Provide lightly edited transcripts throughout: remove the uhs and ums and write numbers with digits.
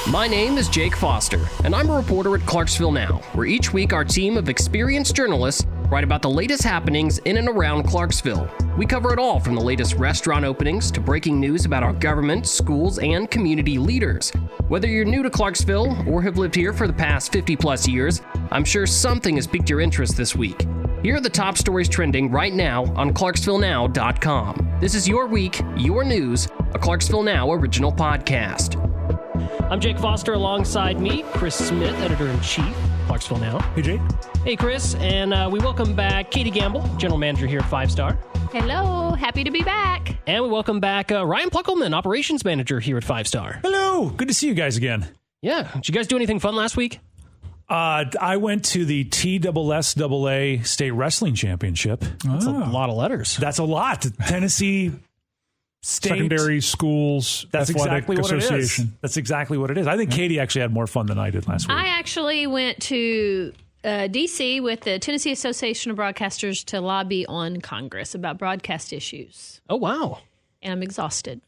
My name is Jake Foster, and I'm a reporter at Clarksville Now, where each week our team of experienced journalists write about the latest happenings in and around Clarksville. We cover it all from the latest restaurant openings to breaking news about our government, schools, and community leaders. Whether you're new to Clarksville or have lived here for the past 50-plus years, I'm sure something has piqued your interest this week. Here are the top stories trending right now on ClarksvilleNow.com. This is Your Week, Your News, a Clarksville Now original podcast. I'm Jake Foster, alongside me, Chris Smith, Editor-in-Chief, Clarksville Now. Hey, Jake. Hey, Chris, and we welcome back Katie Gamble, General Manager here at 5 Star. Hello, happy to be back. And we welcome back Ryan Pluckelman, Operations Manager here at 5 Star. Hello. Good to see you guys again. Yeah. Did you guys do anything fun last week? I went to the TSSAA State Wrestling Championship. That's a lot of letters. That's a lot. Tennessee State Secondary Schools That's Athletic exactly what Association. it is. That's exactly what it is. I think Katie actually had more fun than I did last week. I actually went to D.C. with the Tennessee Association of Broadcasters to lobby on Congress about broadcast issues. Oh, wow. And I'm exhausted.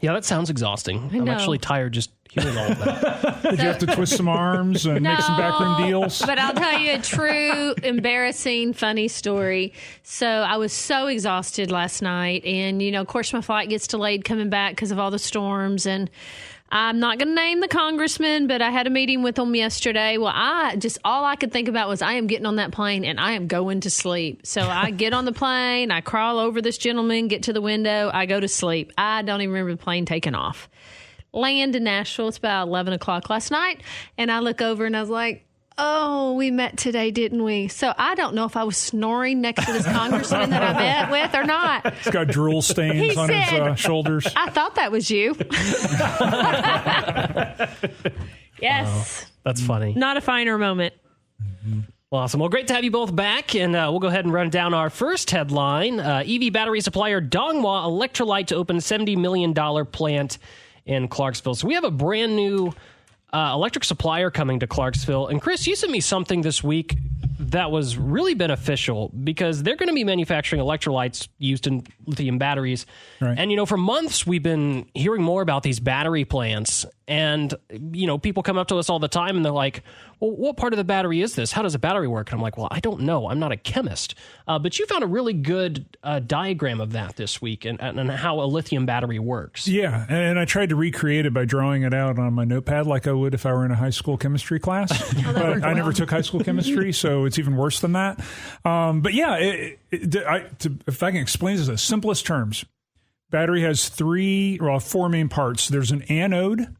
Yeah, that sounds exhausting. I'm actually tired just hearing all of that. Did you have to twist some arms and make some backroom deals? But I'll tell you a true, embarrassing, funny story. So I was so exhausted last night. And, you know, of course, my flight gets delayed coming back because of all the storms. And I'm not going to name the congressman, but I had a meeting with him yesterday. Well, all I could think about was I am getting on that plane and I am going to sleep. So I get on the plane, I crawl over this gentleman, get to the window, I go to sleep. I don't even remember the plane taking off. Land in Nashville. It's about 11 o'clock last night. And I look over and I was like, oh, we met today, didn't we? So I don't know if I was snoring next to this congressman that I met with or not. He's got drool stains on his shoulders. I thought that was you. Yes. Wow. That's funny. Not a finer moment. Well, awesome. Well, great to have you both back, and we'll go ahead and run down our first headline. EV battery supplier Donghua Electrolyte to open $70 million plant in Clarksville. So we have a brand new electric supplier coming to Clarksville. And Chris, you sent me something this week that was really beneficial because they're going to be manufacturing electrolytes used in lithium batteries. Right. And, you know, for months we've been hearing more about these battery plants. And, you know, people come up to us all the time and they're like, well, what part of the battery is this? How does a battery work? And I'm like, well, I don't know. I'm not a chemist. But you found a really good diagram of that this week and how a lithium battery works. Yeah, and I tried to recreate it by drawing it out on my notepad like I would if I were in a high school chemistry class. But I never took high school chemistry, so it's even worse than that. But yeah, if I can explain this in the simplest terms, battery has four main parts. There's an anode,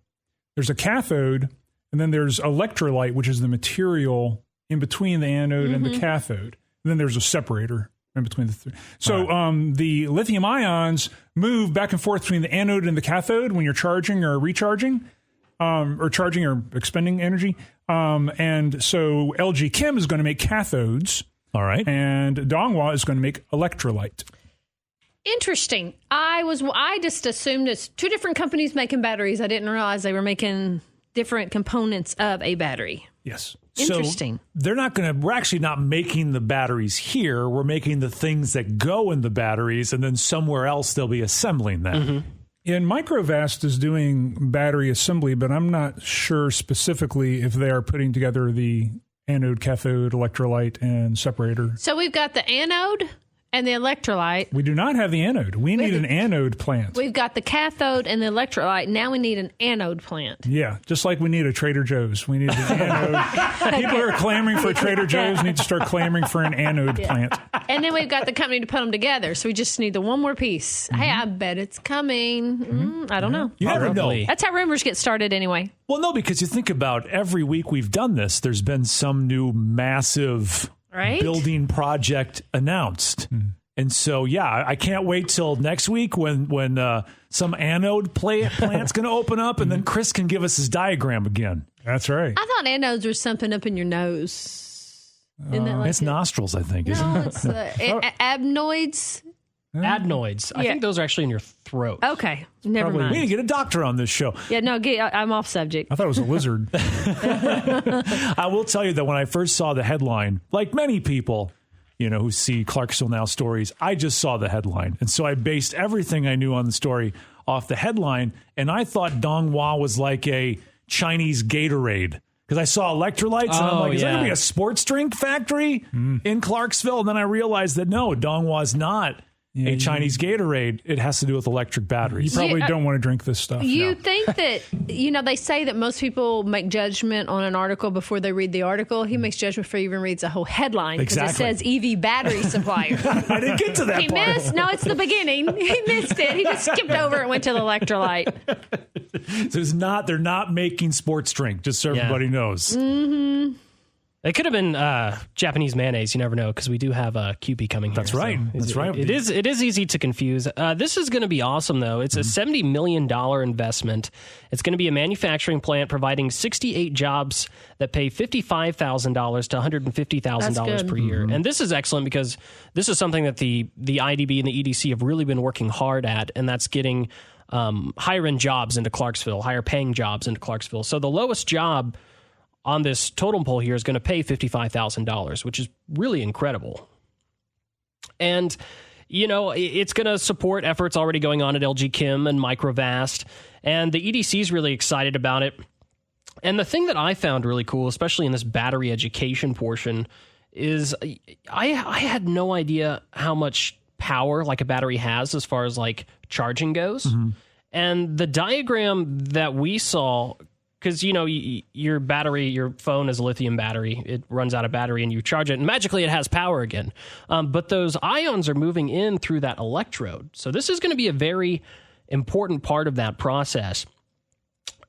there's a cathode, and then there's electrolyte, which is the material in between the anode and the cathode. And then there's a separator in between the three. So the lithium ions move back and forth between the anode and the cathode when you're charging or recharging, or charging or expending energy. And so LG Chem is going to make cathodes. All right. And Donghua is going to make electrolyte. Interesting. I just assumed it's two different companies making batteries. I didn't realize they were making different components of a battery. Yes. Interesting. So we're actually not making the batteries here. We're making the things that go in the batteries, and then somewhere else they'll be assembling them. Mm-hmm. And Microvast is doing battery assembly, but I'm not sure specifically if they are putting together the anode, cathode, electrolyte, and separator. So we've got the anode and the electrolyte. We do not have the anode. We need an anode plant. We've got the cathode and the electrolyte. Now we need an anode plant. Yeah, just like we need a Trader Joe's. We need an anode. People who are clamoring for a Trader Joe's need to start clamoring for an anode plant. And then we've got the company to put them together. So we just need the one more piece. Hey, I bet it's coming. I don't know. You never know. That's how rumors get started anyway. Well, no, because you think about every week we've done this, there's been some new massive building project announced. And so, yeah, I can't wait till next week when some anode plant's going to open up, and then Chris can give us his diagram again. That's right. I thought anodes were something up in your nose. Isn't that like it's nostrils, I think, isn't no, it? it's adenoids. Adenoids. I think those are actually in your throat. Okay, never mind. We need to get a doctor on this show. Yeah, no, I'm off subject. I thought it was a lizard. I will tell you that when I first saw the headline, like many people, you know, who see Clarksville Now stories, I just saw the headline. And so I based everything I knew on the story off the headline. And I thought Donghua was like a Chinese Gatorade. Because I saw electrolytes, and I'm like, is there going to be a sports drink factory in Clarksville? And then I realized that no, Donghwa's not a Chinese Gatorade. It has to do with electric batteries. You probably don't want to drink this stuff. You think that, they say that most people make judgment on an article before they read the article. He makes judgment before he even reads a whole headline because it says EV battery supplier. I didn't get to that He part. missed. No, it's the beginning. He missed it. He just skipped over it and went to the electrolyte. So they're not making sports drink, just so everybody knows. Mm-hmm. It could have been Japanese mayonnaise. You never know, because we do have QP coming here. That's right. So That's right. It is easy to confuse. This is going to be awesome, though. It's a $70 million investment. It's going to be a manufacturing plant providing 68 jobs that pay $55,000 to $150,000 per year. And this is excellent because this is something that the IDB and the EDC have really been working hard at, and that's getting higher-end jobs into Clarksville, higher-paying jobs into Clarksville. So the lowest job on this totem pole here is going to pay $55,000, which is really incredible. And, it's going to support efforts already going on at LG Chem and Microvast. And the EDC is really excited about it. And the thing that I found really cool, especially in this battery education portion, is I had no idea how much power like a battery has as far as like charging goes. And the diagram that we saw, because, your battery, your phone is a lithium battery. It runs out of battery and you charge it, and magically it has power again. But those ions are moving in through that electrode. So this is going to be a very important part of that process.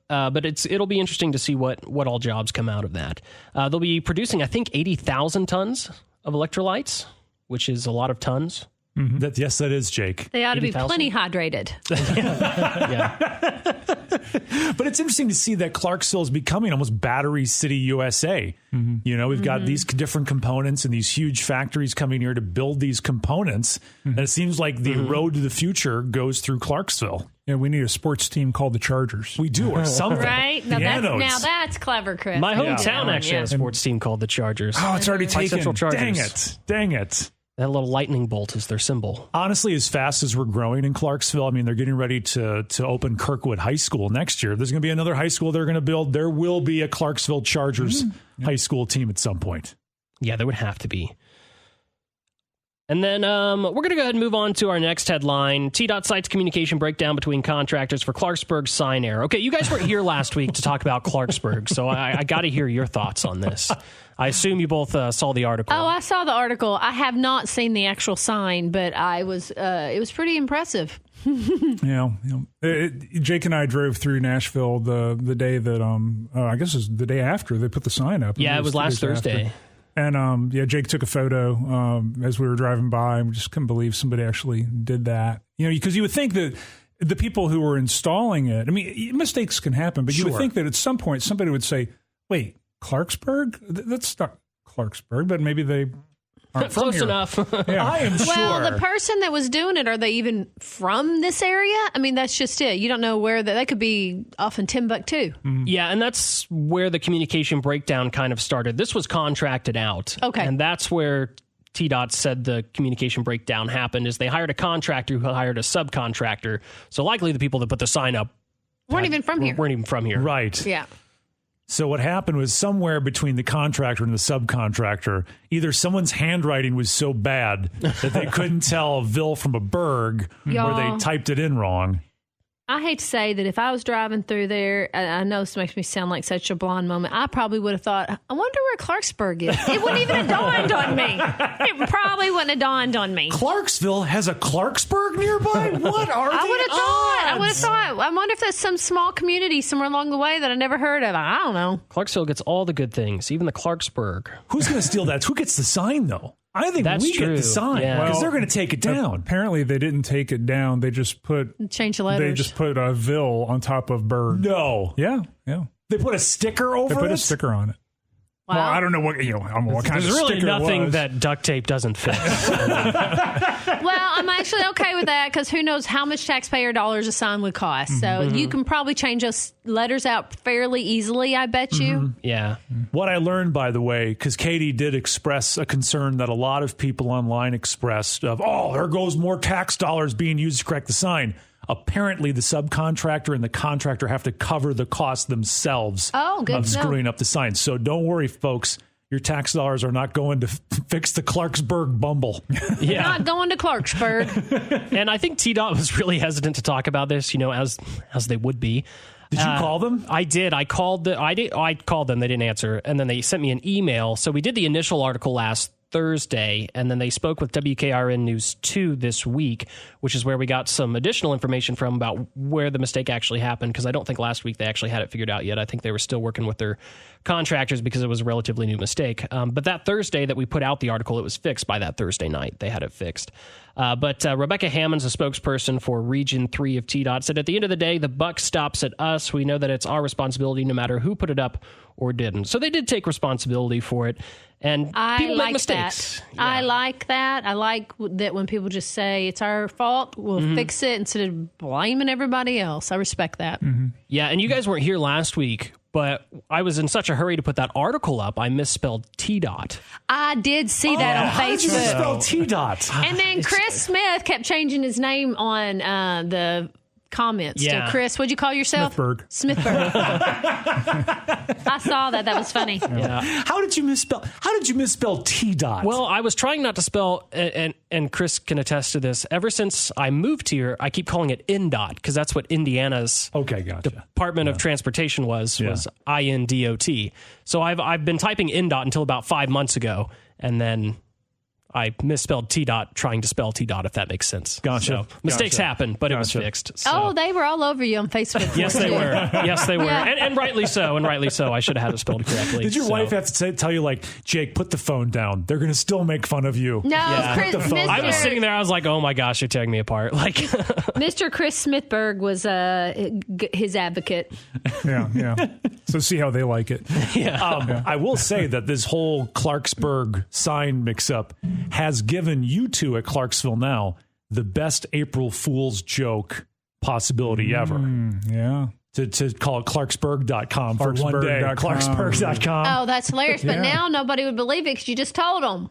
But it'll be interesting to see what all jobs come out of that. They'll be producing, I think, 80,000 tons of electrolytes, which is a lot of tons. Yes, that is, Jake. They ought to be 80,000? plenty hydrated. But it's interesting to see that Clarksville is becoming almost Battery City, USA. We've got these different components and these huge factories coming here to build these components. And it seems like the road to the future goes through Clarksville. Yeah, we need a sports team called the Chargers. We do, or something. Right? Now that's clever, Chris. My hometown actually has a sports team called the Chargers. Oh, it's already taken. Central Chargers. Dang it. That little lightning bolt is their symbol. Honestly, as fast as we're growing in Clarksville, I mean, they're getting ready to open Kirkwood High School next year. There's going to be another high school they're going to build. There will be a Clarksville Chargers high school team at some point. Yeah, there would have to be. And then we're going to go ahead and move on to our next headline. TDOT cites communication breakdown between contractors for Clarksburg sign error. Okay, you guys weren't here last week to talk about Clarksburg, so I got to hear your thoughts on this. I assume you both saw the article. Oh, I saw the article. I have not seen the actual sign, but it was pretty impressive. Jake and I drove through Nashville the day that I guess it was the day after they put the sign up. Yeah, it was last Thursday. After. And Jake took a photo as we were driving by, and we just couldn't believe somebody actually did that. Because you would think that the people who were installing it, I mean, mistakes can happen, but you would think that at some point somebody would say, "Wait, Clarksburg? That's not Clarksburg," but maybe they aren't from Close here. enough. I am sure. Well, the person that was doing it, are they even from this area? I mean, that's just it. You don't know where they could be off in Timbuktu. Yeah, and that's where the communication breakdown kind of started. This was contracted out. Okay. And that's where TDOT said the communication breakdown happened, is they hired a contractor who hired a subcontractor. So likely the people that put the sign up weren't even from here. Weren't even from here. Right. Yeah. So what happened was somewhere between the contractor and the subcontractor, either someone's handwriting was so bad that they couldn't tell a Ville from a Berg, or they typed it in wrong. I hate to say that if I was driving through there, I know this makes me sound like such a blonde moment, I probably would have thought, I wonder where Clarksburg is. It wouldn't even have dawned on me. It probably wouldn't have dawned on me. Clarksville has a Clarksburg nearby? What are the I would have odds? thought. I wonder if there's some small community somewhere along the way that I never heard of. I don't know. Clarksville gets all the good things, even the Clarksburg. Who's going to steal that? Who gets the sign, though? I think That's we true. get the sign because Yeah. they're going to take it down. Apparently, they didn't take it down. They just put Change the letters. They just put a Ville on top of Berg. No. Yeah. They put a sticker over They put it? a sticker on it. Wow. Well, I don't know what what kind There's of really sticker nothing it was. that duct tape doesn't fix. Well, I'm actually okay with that because who knows how much taxpayer dollars a sign would cost. So you can probably change those letters out fairly easily, I bet you. Yeah. What I learned, by the way, because Katie did express a concern that a lot of people online expressed of, there goes more tax dollars being used to correct the sign. apparently the subcontractor and the contractor have to cover the cost themselves of screwing up the signs. So don't worry, folks. Your tax dollars are not going to fix the Clarksburg bumble. Yeah. Not going to Clarksburg. And I think TDOT was really hesitant to talk about this, as they would be. Did you call them? I did. I called them. They didn't answer. And then they sent me an email. So we did the initial article last Thursday, and then they spoke with WKRN News 2 this week, which is where we got some additional information from about where the mistake actually happened, because I don't think last week they actually had it figured out yet. I think they were still working with their contractors because it was a relatively new mistake. But that Thursday that we put out the article, it was fixed by that Thursday night. They had it fixed. But Rebecca Hammond's a spokesperson for Region 3 of TDOT, said at the end of the day, the buck stops at us. We know that it's our responsibility no matter who put it up or didn't. So they did take responsibility for it. And people make mistakes. Yeah. I like that. I like that when people just say it's our fault, we'll fix it instead of blaming everybody else. I respect that. Mm-hmm. Yeah, and you guys weren't here last week, but I was in such a hurry to put that article up, I misspelled TDOT. I did see that on How did you Facebook. spell TDOT? And then Chris Smith kept changing his name on the comments. Yeah. So Chris, what'd you call yourself? Smithberg. I saw that. That was funny. Yeah. How did you misspell TDOT? Well, I was trying not to spell, and Chris can attest to this. Ever since I moved here, I keep calling it INDOT because that's what Indiana's Department of Transportation was INDOT. So I've been typing INDOT until about 5 months ago, and then I misspelled TDOT trying to spell TDOT, if that makes sense. Gotcha. So mistakes happen, but it was fixed. So. Oh, they were all over you on Facebook. Yes, they were. Yes, they were. Yeah. And rightly so. And rightly so. I should have had it spelled correctly. Did your wife have to tell you, like, Jake, put the phone down? They're going to still make fun of you. No, Chris, I was sitting there. I was like, oh, my gosh, you're tearing me apart. Like, Mr. Chris Smithberg was his advocate. Yeah. So see how they like it. I will say that this whole Clarksburg sign mix-up has given you two at Clarksville Now the best April Fool's joke possibility ever. Yeah. To call it Clarksburg.com for one day. Clarksburg.com. Oh, that's hilarious. But now nobody would believe it because you just told them.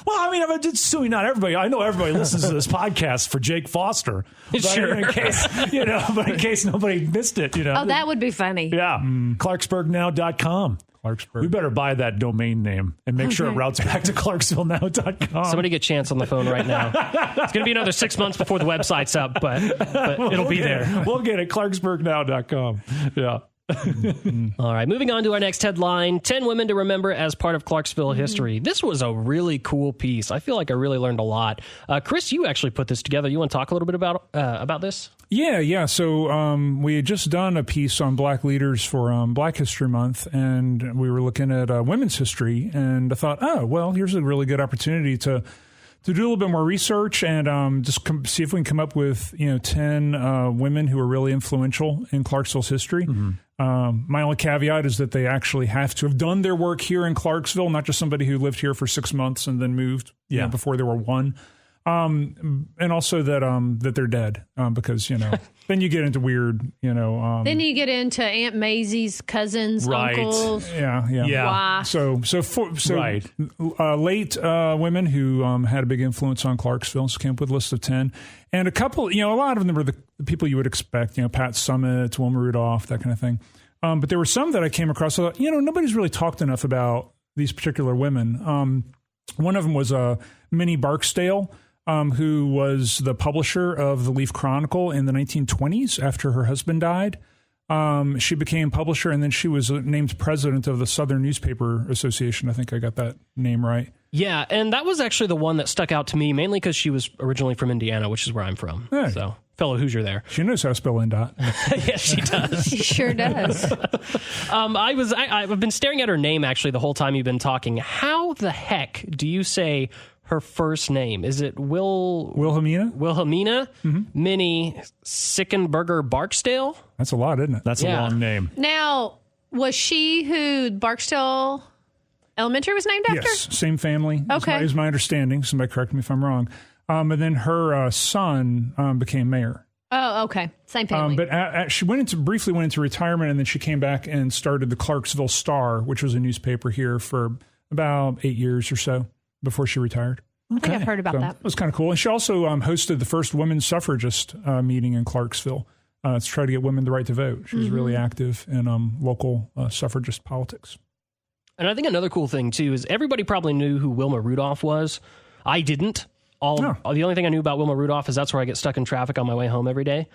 Well, I mean, I'm assuming not everybody. I know everybody listens to this podcast for Jake Foster. But sure. in case nobody missed it, Oh, that would be funny. Yeah. Clarksburgnow.com. Clarksburg. We better buy that domain name and make sure it routes back to ClarksvilleNow.com. Somebody get Chance on the phone right now. It's going to be another 6 months before the website's up, but it'll be there. We'll get it. ClarksburgNow.com. Yeah. All right, moving on to our next headline, 10 women to remember as part of Clarksville history. This was a really cool piece. I feel like I really learned a lot. Chris, you actually put this together. You want to talk a little bit about this? Yeah. So we had just done a piece on Black leaders for Black History Month, and we were looking at women's history, and I thought, here's a really good opportunity to do a little bit more research and just see if we can come up with 10 women who are really influential in Clarksville's history. Mm-hmm. My only caveat is that they actually have to have done their work here in Clarksville, not just somebody who lived here for 6 months and then moved before they were one. And also that they're dead because then you get into weird then you get into Aunt Maisie's cousins, uncles. Yeah. So late women who had a big influence on Clarksville. So came up with a list of 10, and a couple. A lot of them were the people you would expect. Pat Summitt, Wilma Rudolph, that kind of thing. But there were some that I came across. I thought, nobody's really talked enough about these particular women. One of them was Minnie Barksdale. Who was the publisher of the Leaf Chronicle in the 1920s after her husband died. She became publisher, and then she was named president of the Southern Newspaper Association. I think I got that name right. Yeah, and that was actually the one that stuck out to me, mainly because she was originally from Indiana, which is where I'm from. Hey. So, fellow Hoosier there. She knows how to spell INDOT. Yes, she does. She sure does. I've been staring at her name, actually, the whole time you've been talking. How the heck do you say her first name? Is it Wilhelmina? Mm-hmm. Minnie Sickenberger Barksdale? That's a lot, isn't it? That's a long name. Now, was she who Barksdale Elementary was named after? Yes, same family. Okay. Is my understanding. Somebody correct me if I'm wrong. And then her son became mayor. Oh, okay. Same family. But she briefly went into retirement, and then she came back and started the Clarksville Star, which was a newspaper here for about 8 years or so before she retired. I think I've heard about that. It was kind of cool. And she also hosted the first women's suffragist meeting in Clarksville to try to get women the right to vote. She was really active in local suffragist politics. And I think another cool thing, too, is everybody probably knew who Wilma Rudolph was. I didn't. The only thing I knew about Wilma Rudolph is that's where I get stuck in traffic on my way home every day.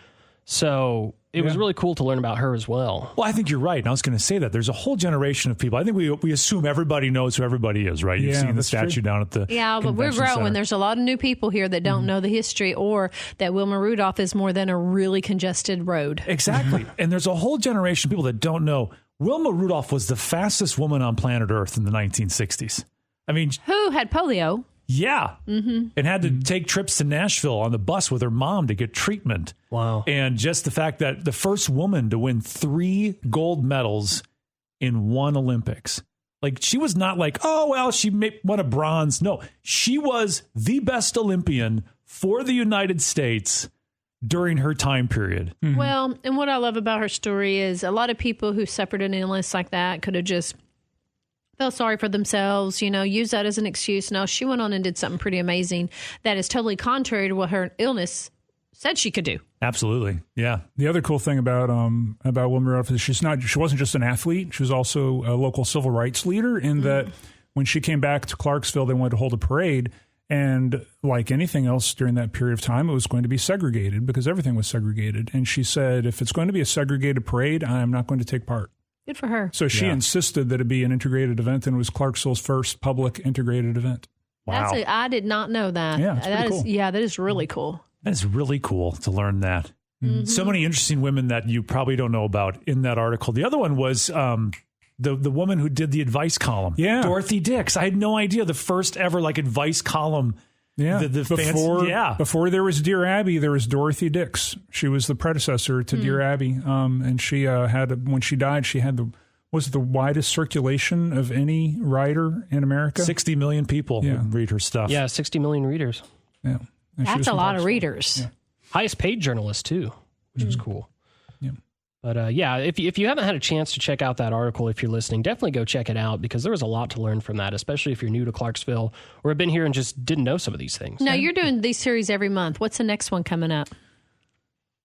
So it was really cool to learn about her as well. Well, I think you're right. And I was going to say that there's a whole generation of people. I think we assume everybody knows who everybody is, right? You've seen the statue down at the but we're growing. center. There's a lot of new people here that don't know the history, or that Wilma Rudolph is more than a really congested road. Exactly. And there's a whole generation of people that don't know Wilma Rudolph was the fastest woman on planet Earth in the 1960s. I mean, Who had polio? Yeah. And had to take trips to Nashville on the bus with her mom to get treatment. Wow. And just the fact that the first woman to win 3 gold medals in one Olympics. Like, she was not like, oh, well, she won a bronze. No, she was the best Olympian for the United States during her time period. Well, and what I love about her story is a lot of people who suffered an illness like that could have just felt sorry for themselves, use that as an excuse. No, she went on and did something pretty amazing that is totally contrary to what her illness said she could do. Absolutely. Yeah. The other cool thing about Wilma Rudolph is she wasn't just an athlete. She was also a local civil rights leader in that when she came back to Clarksville, they wanted to hold a parade. And like anything else during that period of time, it was going to be segregated because everything was segregated. And she said, if it's going to be a segregated parade, I'm not going to take part. Good for her. So she insisted that it be an integrated event, and it was Clarksville's first public integrated event. Wow. I did not know that. Yeah, that's cool. Yeah, that is really cool. That is really cool to learn that. So many interesting women that you probably don't know about in that article. The other one was the woman who did the advice column. Yeah. Dorothy Dix. I had no idea the first ever advice column. Yeah. Before there was Dear Abby, there was Dorothy Dix. She was the predecessor to Dear Abby. And she when she died, she had the widest circulation of any writer in America. 60 million people read her stuff. Yeah, 60 million readers. Yeah. And That's a lot of readers. Yeah. Highest paid journalist, too, which was cool. Yeah. But if you haven't had a chance to check out that article, if you're listening, definitely go check it out because there was a lot to learn from that, especially if you're new to Clarksville or have been here and just didn't know some of these things. No, you're doing these series every month. What's the next one coming up?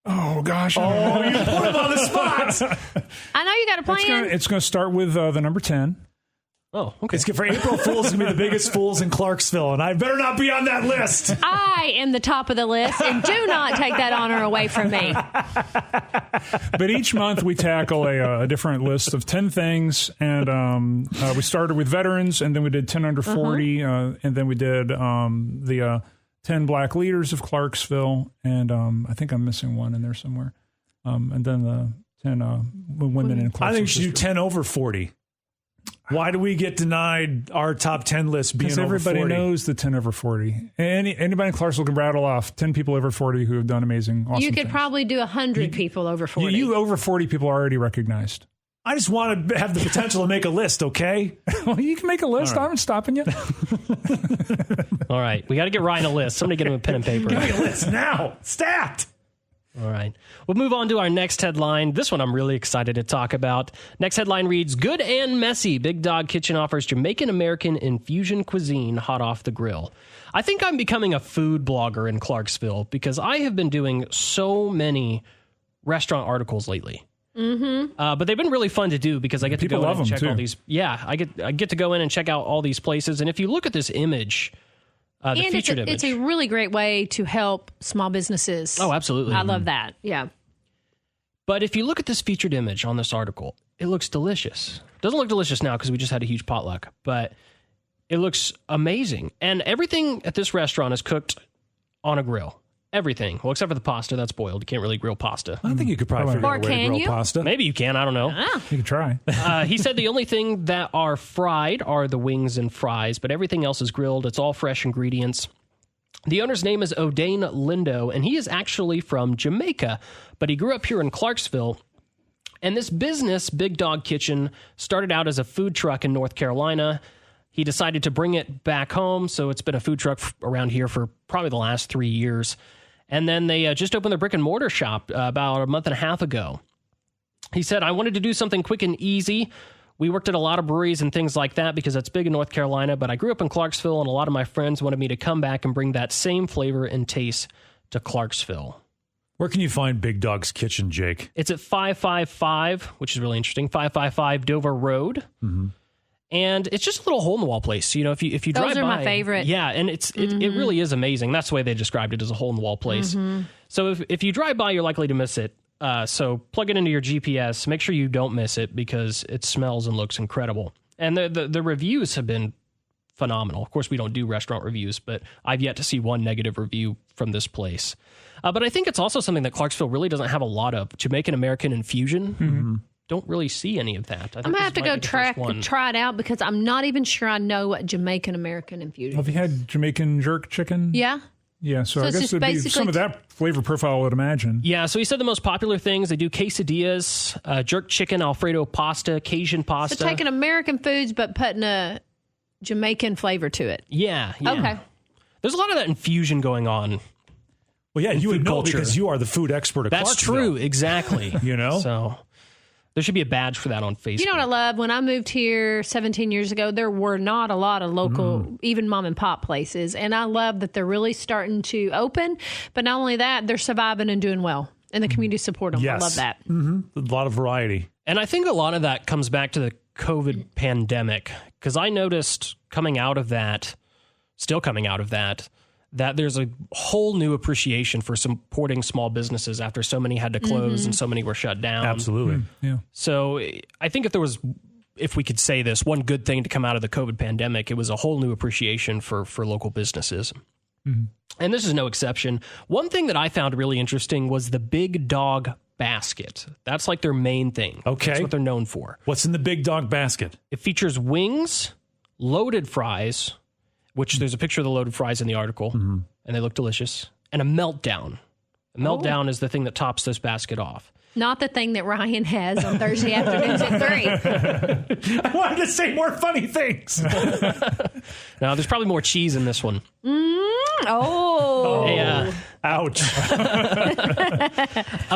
Oh, gosh. You put him on the spot. I know you got a plan. It's going to start with the number 10. Oh, okay. It's good for April Fools. It's going to be the biggest fools in Clarksville, and I better not be on that list. I am the top of the list, and do not take that honor away from me. But each month we tackle a different list of 10 things, and we started with veterans, and then we did 10 under 40, and then we did the 10 black leaders of Clarksville, and I think I'm missing one in there somewhere, and then the 10 women in Clarksville. I think you should do 10 over 40. Why do we get denied our top 10 list being over 40? Because everybody knows the 10 over 40. Anybody in Clarksville can rattle off 10 people over 40 who have done amazing, awesome You could things. probably do 100 people over 40. You over 40 people are already recognized. I just want to have the potential to make a list, okay? Well, you can make a list. All right. I'm stopping you. All right. We got to get Ryan a list. Somebody get him a pen and paper. Give me a list now. Stat. All right. We'll move on to our next headline. This one I'm really excited to talk about. Next headline reads, Good and Messy. Big Dog Kitchen offers Jamaican-American infusion cuisine hot off the grill. I think I'm becoming a food blogger in Clarksville because I have been doing so many restaurant articles lately. But they've been really fun to do because I get to go in and check all these. Yeah, I get to go in and check out all these places. And if you look at this image, the featured image. It's a really great way to help small businesses. Oh, absolutely. I love that. Yeah. But if you look at this featured image on this article, it looks delicious. It doesn't look delicious now because we just had a huge potluck, but it looks amazing. And everything at this restaurant is cooked on a grill. Everything. Well, except for the pasta that's boiled. You can't really grill pasta. I don't think you could probably figure out a way to grill pasta. Maybe you can. I don't know. You can try. He said the only thing that are fried are the wings and fries, but everything else is grilled. It's all fresh ingredients. The owner's name is O'Dane Lindo, and he is actually from Jamaica, but he grew up here in Clarksville. And this business, Big Dog Kitchen, started out as a food truck in North Carolina. He decided to bring it back home, so it's been a food truck around here for probably the last 3 years. And then they just opened their brick and mortar shop about a month and a half ago. He said, I wanted to do something quick and easy We worked at a lot of breweries and things like that because that's big in North Carolina, but I grew up in Clarksville, and a lot of my friends wanted me to come back and bring that same flavor and taste to Clarksville. Where can you find Big Dog's Kitchen, Jake? It's at 555, which is really interesting, 555 Dover Road. Mm-hmm. And it's just a little hole-in-the-wall place. You know, if you drive by... Those are my favorite. Yeah, and it really is amazing. That's the way they described it, as a hole-in-the-wall place. Mm-hmm. So if you drive by, you're likely to miss it. So plug it into your GPS. Make sure you don't miss it because it smells and looks incredible. And the reviews have been phenomenal. Of course, we don't do restaurant reviews, but I've yet to see one negative review from this place. But I think it's also something that Clarksville really doesn't have a lot of. Jamaican American infusion. Mm-hmm. Don't really see any of that. I'm going to have to go try it out because I'm not even sure I know what Jamaican American infusion is. Have you had Jamaican jerk chicken? Yeah. Yeah, so I guess it'd be some of that flavor profile, I would imagine. Yeah, so he said the most popular things, they do quesadillas, jerk chicken, Alfredo pasta, Cajun pasta. So taking American foods but putting a Jamaican flavor to it. Yeah. Okay. There's a lot of that infusion going on. Well, yeah, you would know because you are the food expert of That's Clarksville. True, exactly. You know? So there should be a badge for that on Facebook. You know what I love? When I moved here 17 years ago, there were not a lot of local, even mom and pop places. And I love that they're really starting to open. But not only that, they're surviving and doing well. And the community support them. Yes. I love that. Mm-hmm. A lot of variety. And I think a lot of that comes back to the COVID pandemic. Because I noticed coming out of that, that there's a whole new appreciation for supporting small businesses after so many had to close and so many were shut down. Absolutely. Yeah. So I think if we could say this, one good thing to come out of the COVID pandemic, it was a whole new appreciation for local businesses. Mm-hmm. And this is no exception. One thing that I found really interesting was the Big Dog basket. That's like their main thing. Okay. That's what they're known for. What's in the Big Dog basket? It features wings, loaded fries, which there's a picture of the loaded fries in the article, and they look delicious, and a meltdown. A meltdown is the thing that tops this basket off. Not the thing that Ryan has on Thursday afternoons at 3. I wanted to say more funny things. Now, there's probably more cheese in this one. Oh. Ouch. A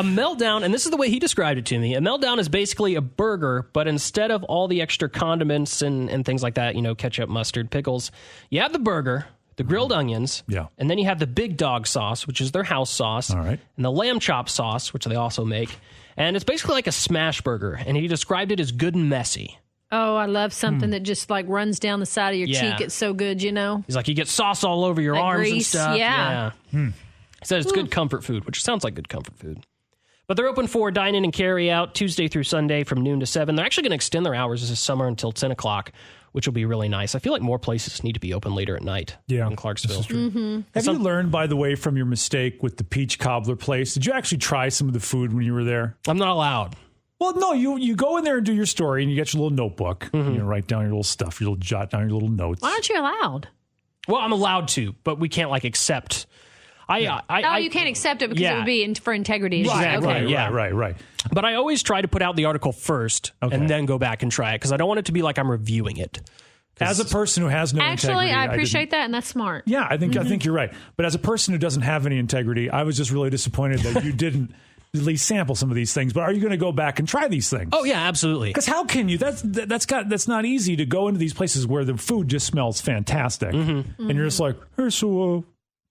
meltdown, and this is the way he described it to me, a meltdown is basically a burger, but instead of all the extra condiments and things like that, ketchup, mustard, pickles, you have the burger, the grilled onions, and then you have the Big Dog sauce, which is their house sauce, all right, and the lamb chop sauce, which they also make. And it's basically like a smash burger, and he described it as good and messy. Oh, I love something that just like runs down the side of your cheek. It's so good, He's like, you get sauce all over your arms grease, and stuff. Yeah. He said it's good comfort food, which sounds like good comfort food. But they're open for dine-in and carry-out Tuesday through Sunday from noon to 7. They're actually going to extend their hours this summer until 10 o'clock, which will be really nice. I feel like more places need to be open later at night in Clarksville. Have you learned, by the way, from your mistake with the peach cobbler place? Did you actually try some of the food when you were there? I'm not allowed. Well, no, you go in there and do your story, and you get your little notebook. You write down your little stuff, you jot down your little notes. Why aren't you allowed? Well, I'm allowed to, but we can't accept. You can't accept it because it would be for integrity. Right. But I always try to put out the article first and then go back and try it because I don't want it to be like I'm reviewing it. As a person who has no integrity. Actually, I appreciate that, and that's smart. Yeah, I think you're right. But as a person who doesn't have any integrity, I was just really disappointed that you didn't at least sample some of these things. But are you going to go back and try these things? Oh, yeah, absolutely. Because how can you? That's not easy to go into these places where the food just smells fantastic. And you're just like, hey, so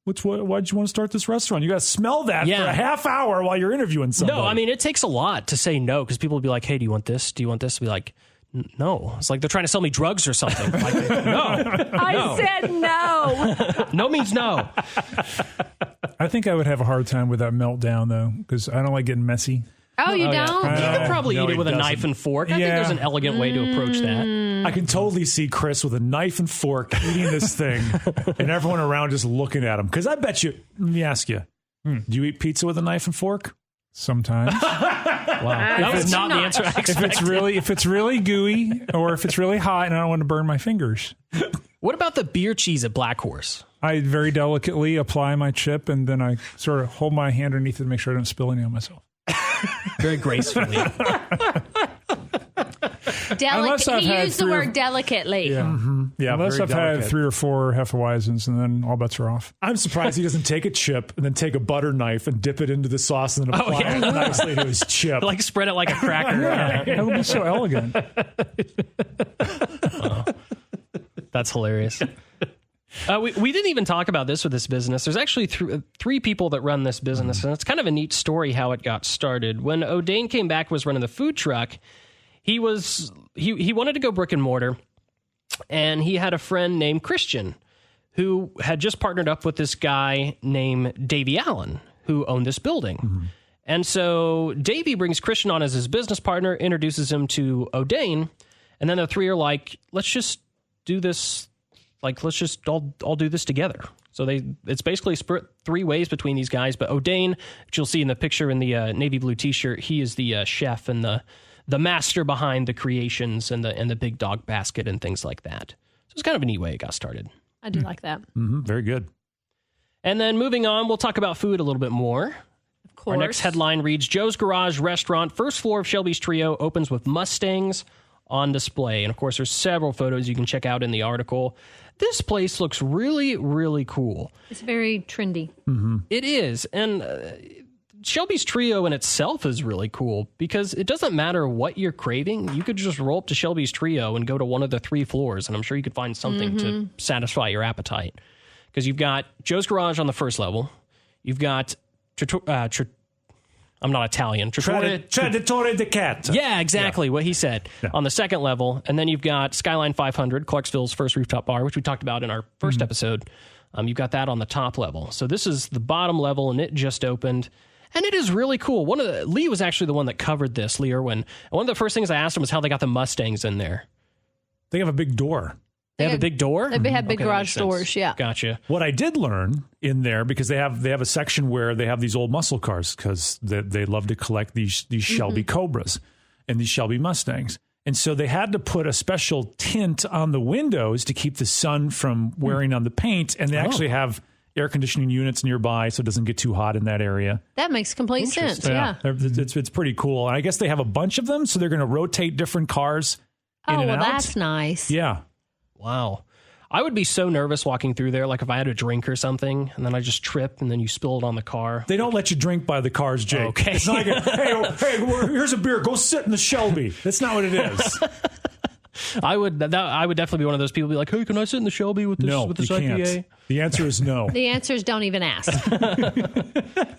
why'd you want to start this restaurant? You got to smell that for a half hour while you're interviewing somebody. No, I mean, it takes a lot to say no because people will be like, hey, do you want this? Do you want this? Be like, no. It's like they're trying to sell me drugs or something. Like, no. I said no. No means no. I think I would have a hard time with that meltdown, though, because I don't like getting messy. Oh, you don't? Yeah. You could probably eat it with a knife and fork. I think there's an elegant way to approach that. I can totally see Chris with a knife and fork eating this thing and everyone around just looking at him. Because I bet you, let me ask you, do you eat pizza with a knife and fork? Sometimes. Wow. That was not the answer I expected. If it's really gooey or if it's really hot and I don't want to burn my fingers. What about the beer cheese at Black Horse? I very delicately apply my chip and then I sort of hold my hand underneath it to make sure I don't spill any on myself. Very gracefully. He used the word delicately. Yeah. Yeah, unless I've had 3 or 4 Hefeweizens, and then all bets are off. I'm surprised he doesn't take a chip and then take a butter knife and dip it into the sauce and then apply it nicely to his chip. Like spread it like a cracker. That would be so elegant. That's hilarious. We didn't even talk about this with this business. There's actually 3 people that run this business, and it's kind of a neat story how it got started. When O'Dane came back, was running the food truck, he wanted to go brick and mortar, and he had a friend named Christian who had just partnered up with this guy named Davey Allen, who owned this building. Mm-hmm. And so Davey brings Christian on as his business partner, introduces him to O'Dane, and then the 3 are like, let's just do this. Like, let's just all do this together. So it's basically split 3 ways between these guys. But O'Dane, which you'll see in the picture in the navy blue T-shirt, he is the chef and the master behind the creations and the big dog basket and things like that. So it's kind of a neat way it got started. I do like that. Mm-hmm, very good. And then moving on, we'll talk about food a little bit more. Of course. Our next headline reads, Joe's Garage Restaurant, first floor of Shelby's Trio, opens with Mustangs on display. And of course, there's several photos you can check out in the article. This place looks really, really cool. It's very trendy. Mm-hmm. It is. And Shelby's Trio in itself is really cool because it doesn't matter what you're craving. You could just roll up to Shelby's Trio and go to one of the 3 floors, and I'm sure you could find something to satisfy your appetite. Because you've got Joe's Garage on the first level. You've got I'm not Italian. Traditore di Cat. Yeah, exactly what he said on the second level. And then you've got Skyline 500, Clarksville's first rooftop bar, which we talked about in our first episode. You've got that on the top level. So this is the bottom level, and it just opened. And it is really cool. Lee was actually the one that covered this, Lee Irwin. And one of the first things I asked him was how they got the Mustangs in there. They have a big door. They have a big door? They have big garage doors, yeah. Gotcha. What I did learn in there, because they have a section where they have these old muscle cars because they love to collect these Shelby Cobras and these Shelby Mustangs. And so they had to put a special tint on the windows to keep the sun from wearing on the paint. And they actually have air conditioning units nearby so it doesn't get too hot in that area. That makes complete sense, yeah. It's pretty cool. And I guess they have a bunch of them, so they're going to rotate different cars in and out. That's nice. Yeah. Wow. I would be so nervous walking through there, like if I had a drink or something, and then I just trip, and then you spill it on the car. They don't let you drink by the cars, Jake. Okay. It's not like, hey, here's a beer. Go sit in the Shelby. That's not what it is. I would definitely be one of those people be like, hey, can I sit in the Shelby with this IPA? Can't. The answer is no. The answer is don't even ask.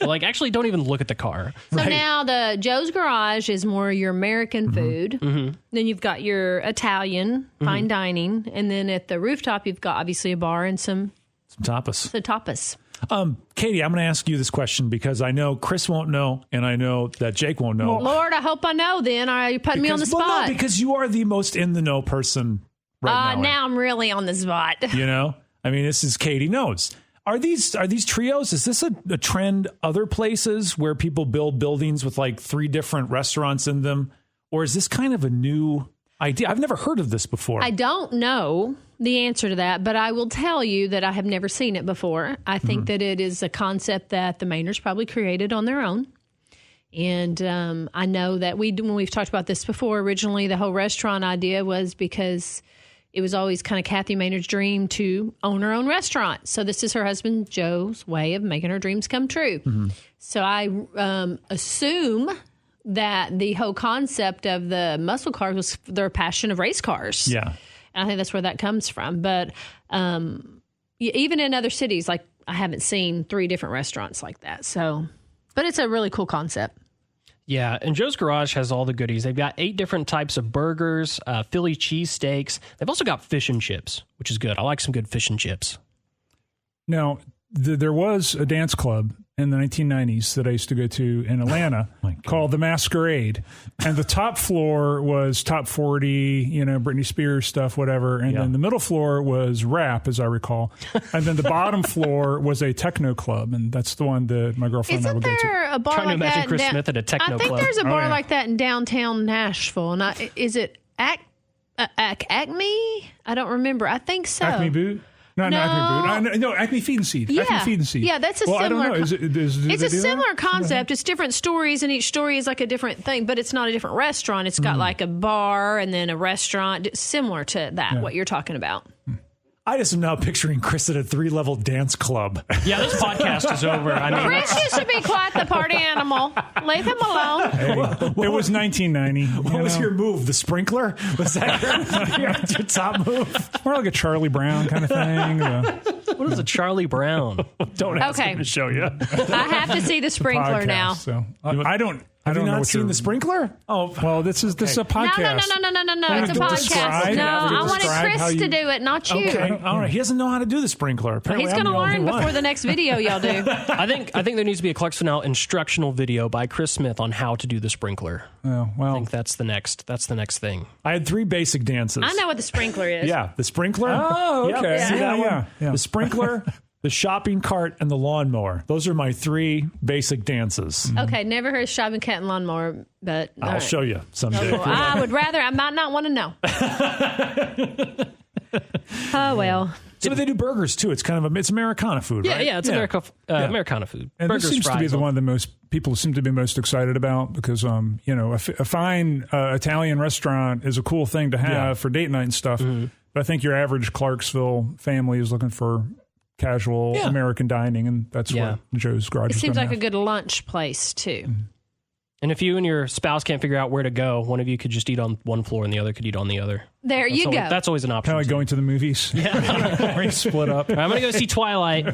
Like, actually, don't even look at the car. So now the Joe's Garage is more your American food. Mm-hmm. Then you've got your Italian fine dining. And then at the rooftop, you've got obviously a bar and some tapas. The tapas. Katie, I'm going to ask you this question because I know Chris won't know, and I know that Jake won't know. Well, Lord, I hope I know then. You're putting me on the spot. Well, no, because you are the most in-the-know person right now. Now I'm really on the spot. You know? I mean, this is Katie knows. Are these trios? Is this a trend other places where people build buildings with like 3 different restaurants in them? Or is this kind of a new idea? I've never heard of this before. I don't know the answer to that, but I will tell you that I have never seen it before. I think that it is a concept that the Mainers probably created on their own. And I know that when we've talked about this before, originally the whole restaurant idea was because it was always kind of Kathy Maynard's dream to own her own restaurant. So this is her husband Joe's way of making her dreams come true. Mm-hmm. So I assume that the whole concept of the muscle cars was their passion of race cars. Yeah. And I think that's where that comes from. But even in other cities, like I haven't seen 3 different restaurants like that. So, but it's a really cool concept. Yeah, and Joe's Garage has all the goodies. They've got 8 different types of burgers, Philly cheesesteaks. They've also got fish and chips, which is good. I like some good fish and chips. Now, there was a dance club in the 1990s that I used to go to in Atlanta called The Masquerade. And the top floor was top 40, Britney Spears stuff, whatever. And then the middle floor was rap, as I recall. And then the bottom floor was a techno club. And that's the one that my girlfriend and I would go to. Isn't there a bar Trying like to imagine that? Chris Smith at a techno club. I think there's a bar like that in downtown Nashville. And is it Acme? I don't remember. I think so. Acme Boot? No, Acme Boot. No, Acme Feed and Seed. Yeah. Acme Feed and Seed. Yeah, that's a similar. similar. I don't know. It's a similar concept. It's different stories, and each story is like a different thing. But it's not a different restaurant. It's got like a bar and then a restaurant, similar to that. What you're talking about. I just am now picturing Chris at a 3-level dance club. Yeah, this podcast is over. I mean, Chris used to be quite the party animal. Leave him alone. Hey, it was 1990. What was your move? The sprinkler? Was that your top move? More like a Charlie Brown kind of thing. what is a Charlie Brown? Don't ask Okay. him to show you. I have to see the sprinkler Podcast, now. So I don't. Have I don't you know not what seen you're- the sprinkler? Oh, Well, this is a podcast. No. You It's a have to podcast. describe- No, you have to I wanted describe how Chris you- to do it, not you. okay. All right. He doesn't know how to do the sprinkler. Apparently, He's I'm going to the only learn one. before the next video y'all do. I think there needs to be a Clarksville Now instructional video by Chris Smith on how to do the sprinkler. Oh, I well, think that's the next thing. I had 3 basic dances. I know what the sprinkler is. Yeah, the sprinkler. Oh, Yep. okay. See that Yeah, one? yeah. The sprinkler, the shopping cart, and the lawnmower. Those are my 3 basic dances. Okay, never heard of shopping cat and lawnmower, but all I'll right. show you someday. Well, I would rather. I might not want to know. Oh well. So they do burgers too. It's kind of it's Americana food, Yeah, right? yeah, it's Americana food. And Burgers, this seems to be fries, the all- one that most people seem to be most excited about because, a fine Italian restaurant is a cool thing to have Yeah. for date night and stuff. But I think your average Clarksville family is looking for casual American dining, and that's Yeah. what Joe's Garage It is seems gonna like a have. good lunch place too. And if you and your spouse can't figure out where to go, one of you could just eat on one floor and the other could eat on the other. There you go. That's always an option. Kind of like going to the movies. Yeah. Where you split up. I'm going to go see Twilight.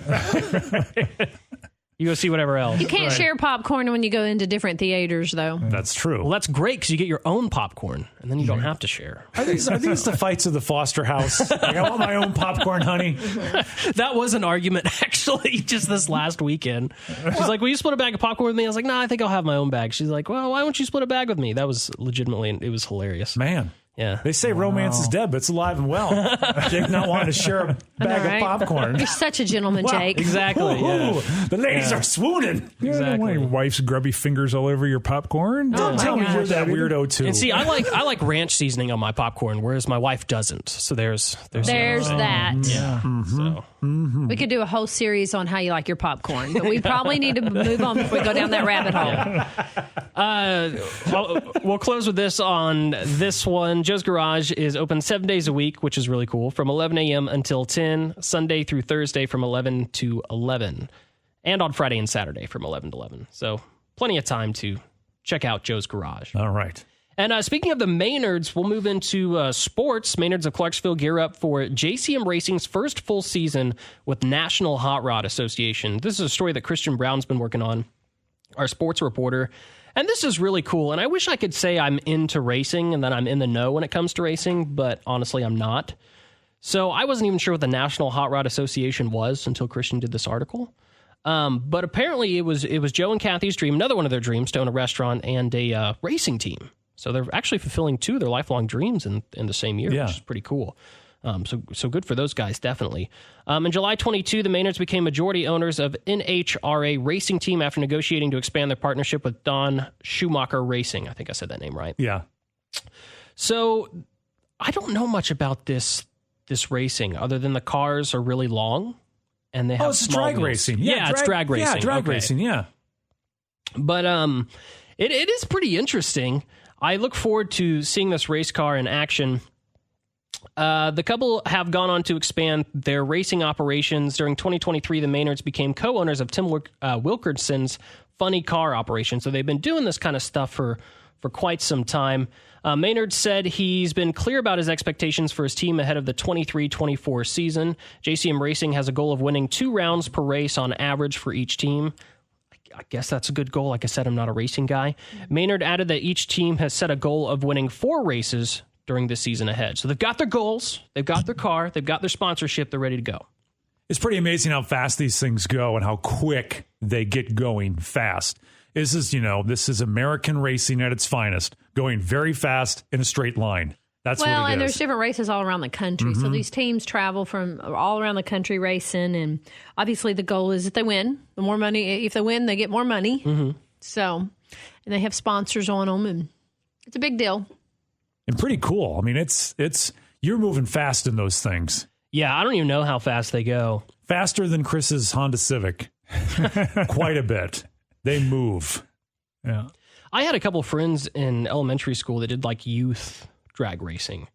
You go see whatever else. You can't share popcorn when you go into different theaters, though. That's true. Well, that's great because you get your own popcorn and then you don't have to share. Are these the fights of the Foster house? Like, I want my own popcorn, honey. That was an argument, actually, just this last weekend. She's like, will you split a bag of popcorn with me? I was like, no, I think I'll have my own bag. She's like, well, why won't you split a bag with me? That was legitimately, it was hilarious. Man. Yeah. They say romance is dead, but it's alive and well. Jake not wanting to share a bag Right? of popcorn. You're such a gentleman, Wow, Jake. Exactly. Ooh, Yeah. the ladies are swooning. You don't want your wife's grubby fingers all over your popcorn. Don't tell me you're that weirdo too. And see, I like ranch seasoning on my popcorn, whereas my wife doesn't. So there's that. yeah. So We could do a whole series on how you like your popcorn, but we probably need to move on before we go down that rabbit hole. we'll close with this on this one. Joe's Garage is open 7 days a week, which is really cool, from 11 a.m. until 10, Sunday through Thursday from 11 to 11, and on Friday and Saturday from 11 to 11. So plenty of time to check out Joe's Garage. All right. And speaking of the Maynards, we'll move into sports. Maynards of Clarksville gear up for JCM Racing's first full season with National Hot Rod Association. This is a story that Christian Brown's been working on, our sports reporter. And this is really cool. And I wish I could say I'm into racing and that I'm in the know when it comes to racing, but honestly, I'm not. So I wasn't even sure what the National Hot Rod Association was until Christian did this article. But apparently it was Joe and Kathy's dream, another one of their dreams, to own a restaurant and a racing team. So they're actually fulfilling 2 of their lifelong dreams in the same year, which is pretty cool. So good for those guys, definitely. In July 22, the Maynards became majority owners of NHRA Racing Team after negotiating to expand their partnership with Don Schumacher Racing. I think I said that name right. Yeah. So I don't know much about this racing other than the cars are really long and they have it's small drag wheels. racing. Yeah, it's drag racing. Yeah, drag Okay. racing. Yeah. But it is pretty interesting. I look forward to seeing this race car in action. The couple have gone on to expand their racing operations. During 2023, the Maynards became co-owners of Tim Wilkerson's Funny Car operation. So they've been doing this kind of stuff for quite some time. Maynard said he's been clear about his expectations for his team ahead of the 23-24 season. JCM Racing has a goal of winning 2 rounds per race on average for each team. I guess that's a good goal. Like I said, I'm not a racing guy. Maynard added that each team has set a goal of winning 4 races during this season ahead. So they've got their goals, they've got their car, they've got their sponsorship, they're ready to go. It's pretty amazing how fast these things go and how quick they get going fast. This is American racing at its finest, going very fast in a straight line. That's what it is. Well, and there's different races all around the country. So these teams travel from all around the country racing. And obviously the goal is that they win. The more money, if they win, they get more money. So, and they have sponsors on them. And it's a big deal. And pretty cool. I mean, it's you're moving fast in those things. Yeah, I don't even know how fast they go. Faster than Chris's Honda Civic. Quite a bit. They move. Yeah. I had a couple friends in elementary school that did like youth drag racing.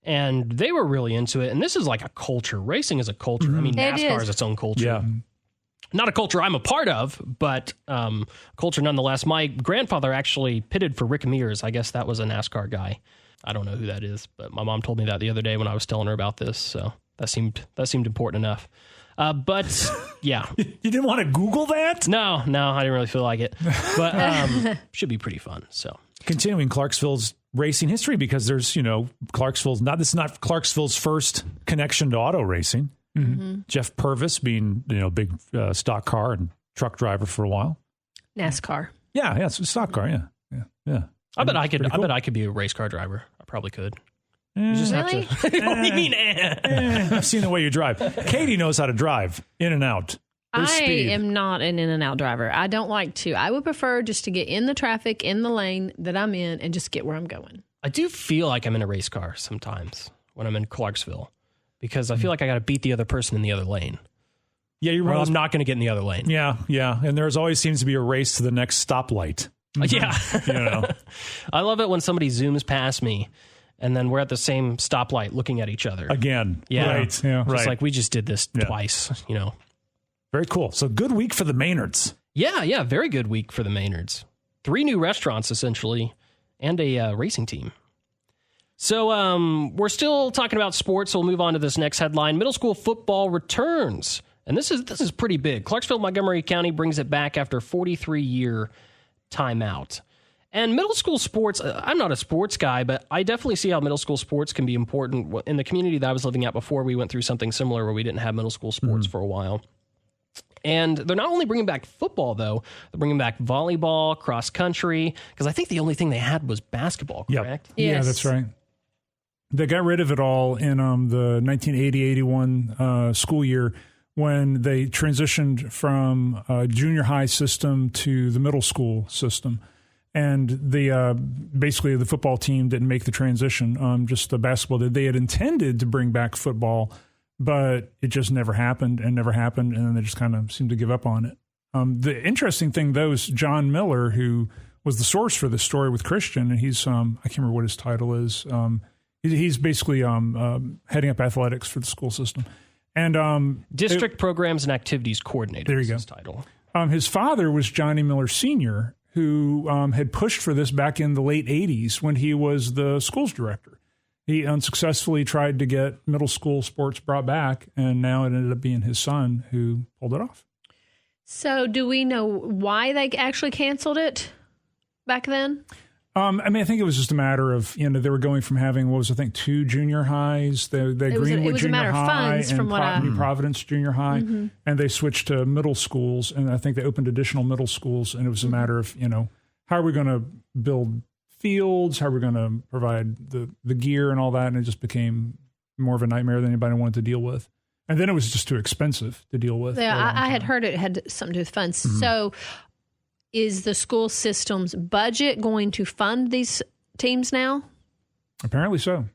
And they were really into it. And this is like a culture. Racing is a culture. I mean, NASCAR is its own culture. Yeah. Not a culture I'm a part of, but culture nonetheless. My grandfather actually pitted for Rick Mears. I guess that was a NASCAR guy. I don't know who that is, but my mom told me that the other day when I was telling her about this. So that seemed important enough. But yeah. You didn't want to Google that? No, I didn't really feel like it. But should be pretty fun. So continuing Clarksville's racing history, because there's, this is not Clarksville's first connection to auto racing. Mm-hmm. Jeff Purvis being, big stock car and truck driver for a while. NASCAR. Yeah, it's a stock car. Yeah. I bet I could be a race car driver. I probably could. You just really? have to. What do you mean? I've seen the way you drive. Katie knows how to drive in and out. There's I speed. am not an in and out driver. I don't like to. I would prefer just to get in the traffic, in the lane that I'm in, and just get where I'm going. I do feel like I'm in a race car sometimes when I'm in Clarksville, because I feel like I got to beat the other person in the other lane. Yeah, you're I'm not going to get in the other lane. Yeah. And there's always seems to be a race to the next stoplight. Yeah. I love it when somebody zooms past me and then we're at the same stoplight looking at each other. Again. Yeah. Right. Yeah. Just like we just did this twice, Very cool. So good week for the Maynards. Yeah. Very good week for the Maynards. 3 new restaurants, essentially, and a racing team. So we're still talking about sports, so we'll move on to this next headline. Middle school football returns. And this is pretty big. Clarksville, Montgomery County brings it back after 43-year timeout. And middle school sports, I'm not a sports guy, but I definitely see how middle school sports can be important. In the community that I was living at before, we went through something similar where we didn't have middle school sports for a while. And they're not only bringing back football, though. They're bringing back volleyball, cross country, because I think the only thing they had was basketball, correct? Yep. Yes. Yeah, that's right. They got rid of it all in the 1980-81 school year when they transitioned from a junior high system to the middle school system. And basically the football team didn't make the transition, just the basketball did. They had intended to bring back football, but it just never happened, and then they just kind of seemed to give up on it. The interesting thing, though, is John Miller, who was the source for this story with Christian, and he's I can't remember what his title is. He's basically heading up athletics for the school system. And District Programs and Activities Coordinator. There you go. His title. His father was Johnny Miller Sr., who had pushed for this back in the late 80s when he was the schools director. He unsuccessfully tried to get middle school sports brought back, and now it ended up being his son who pulled it off. So do we know why they actually canceled it back then? I think it was just a matter of, they were going from having, 2 junior highs, the Greenwood Junior High and New Providence Junior High, and they switched to middle schools, and I think they opened additional middle schools, and it was a matter of, how are we going to build fields, how are we going to provide the gear and all that, and it just became more of a nightmare than anybody wanted to deal with. And then it was just too expensive to deal with. Yeah, I had heard it had something to do with funds. Mm-hmm. So is the school system's budget going to fund these teams now? Apparently so.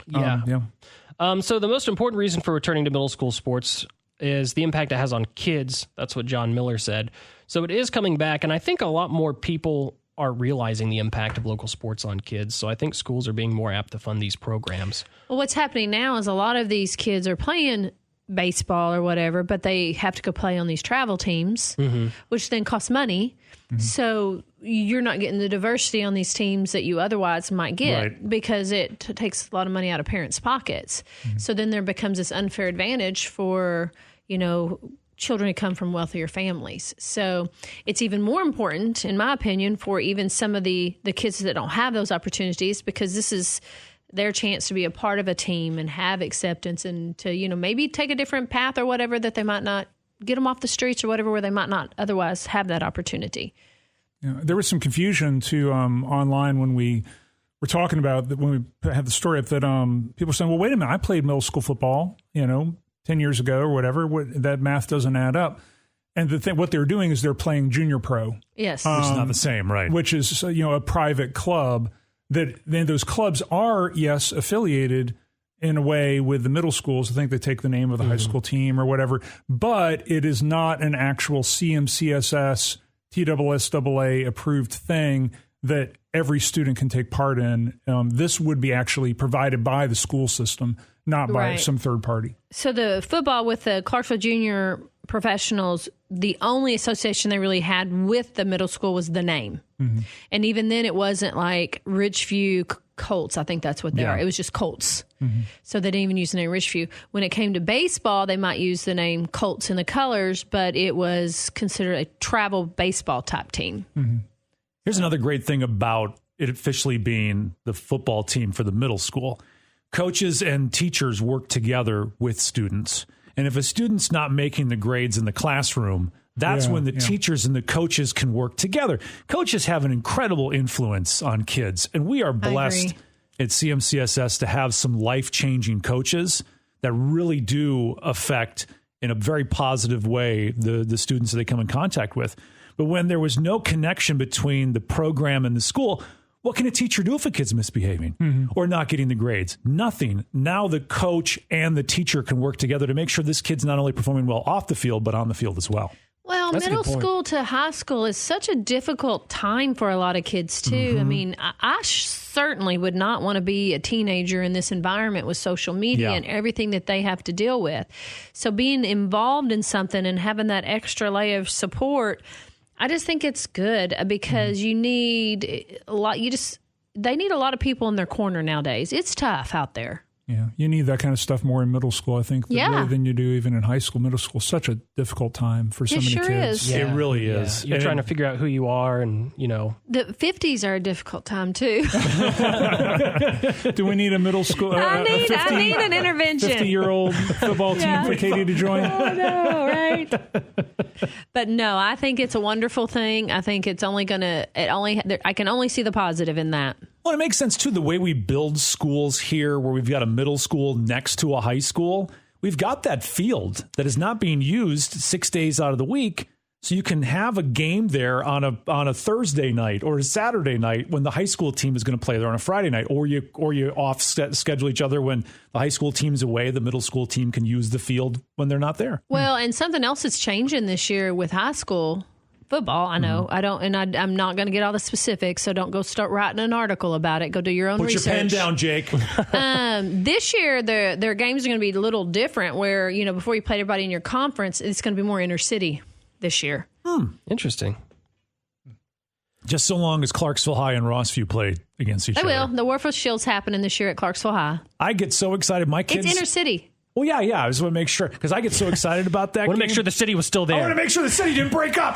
Yeah. Yeah. So the most important reason for returning to middle school sports is the impact it has on kids. That's what John Miller said. So it is coming back, and I think a lot more people are realizing the impact of local sports on kids. So I think schools are being more apt to fund these programs. Well, what's happening now is a lot of these kids are playing baseball or whatever, but they have to go play on these travel teams, which then costs money. Mm-hmm. So you're not getting the diversity on these teams that you otherwise might get because it takes a lot of money out of parents' pockets. Mm-hmm. So then there becomes this unfair advantage for, children who come from wealthier families. So it's even more important, in my opinion, for even some of the kids that don't have those opportunities, because this is their chance to be a part of a team and have acceptance and to, maybe take a different path or whatever, that they might not get them off the streets or whatever, where they might not otherwise have that opportunity. Yeah, there was some confusion too online when we were talking about that, when we had the story up, that people were saying, well, wait a minute, I played middle school football, 10 years ago or whatever. That math doesn't add up. And what they're doing is they're playing junior pro. Yes. Which is not the same, right? Which is, a private club. That then those clubs are, yes, affiliated in a way with the middle schools. I think they take the name of the high school team or whatever, but it is not an actual CMCSS, TSSAA approved thing that every student can take part in. This would be actually provided by the school system, not by some third party. So the football with the Clarksville Junior Professionals, the only association they really had with the middle school was the name. Mm-hmm. And even then it wasn't like Ridgeview Colts. I think that's what they are. It was just Colts. Mm-hmm. So they didn't even use the name Ridgeview. When it came to baseball, they might use the name Colts in the colors, but it was considered a travel baseball type team. Mm-hmm. Here's another great thing about it officially being the football team for the middle school. Coaches and teachers work together with students. And if a student's not making the grades in the classroom, that's when the teachers and the coaches can work together. Coaches have an incredible influence on kids. And we are blessed at CMCSS to have some life-changing coaches that really do affect, in a very positive way, the students that they come in contact with. But when there was no connection between the program and the school, what can a teacher do if a kid's misbehaving or not getting the grades? Nothing. Now the coach and the teacher can work together to make sure this kid's not only performing well off the field, but on the field as well. Well, middle school to high school is such a difficult time for a lot of kids, too. Mm-hmm. I mean, I certainly would not want to be a teenager in this environment with social media and everything that they have to deal with. So being involved in something and having that extra layer of support, I just think it's good because you need a lot. They need a lot of people in their corner nowadays. It's tough out there. Yeah, you need that kind of stuff more in middle school, I think, really than you do even in high school. Middle school is such a difficult time for so many kids. Is. Yeah. It really is. You're trying to figure out who you are and, The 50s are a difficult time, too. Do we need a middle school? I need an intervention. 50-year-old football team for Katie to join? Oh, no, right? But no, I think it's a wonderful thing. I think it's only going to, I can only see the positive in that. Well, it makes sense, too, the way we build schools here where we've got a middle school next to a high school. We've got that field that is not being used 6 days out of the week. So you can have a game there on a Thursday night or a Saturday night when the high school team is going to play there on a Friday night, or you off schedule each other when the high school team's away. The middle school team can use the field when they're not there. Well, and something else that's changing this year with high school football, I know. I'm not going to get all the specifics, so don't go start writing an article about it. Go do your own research. Put your pen down, Jake. This year, their games are going to be a little different where, before you played everybody in your conference, it's going to be more intercity this year. Interesting. Just so long as Clarksville High and Rossview play against each other. They will. The Warfield Shield's happening this year at Clarksville High. I get so excited. My kids... It's intercity. Well, yeah. I just want to make sure, because I get so excited about that. I want to make sure the city was still there. I want to make sure the city didn't break up.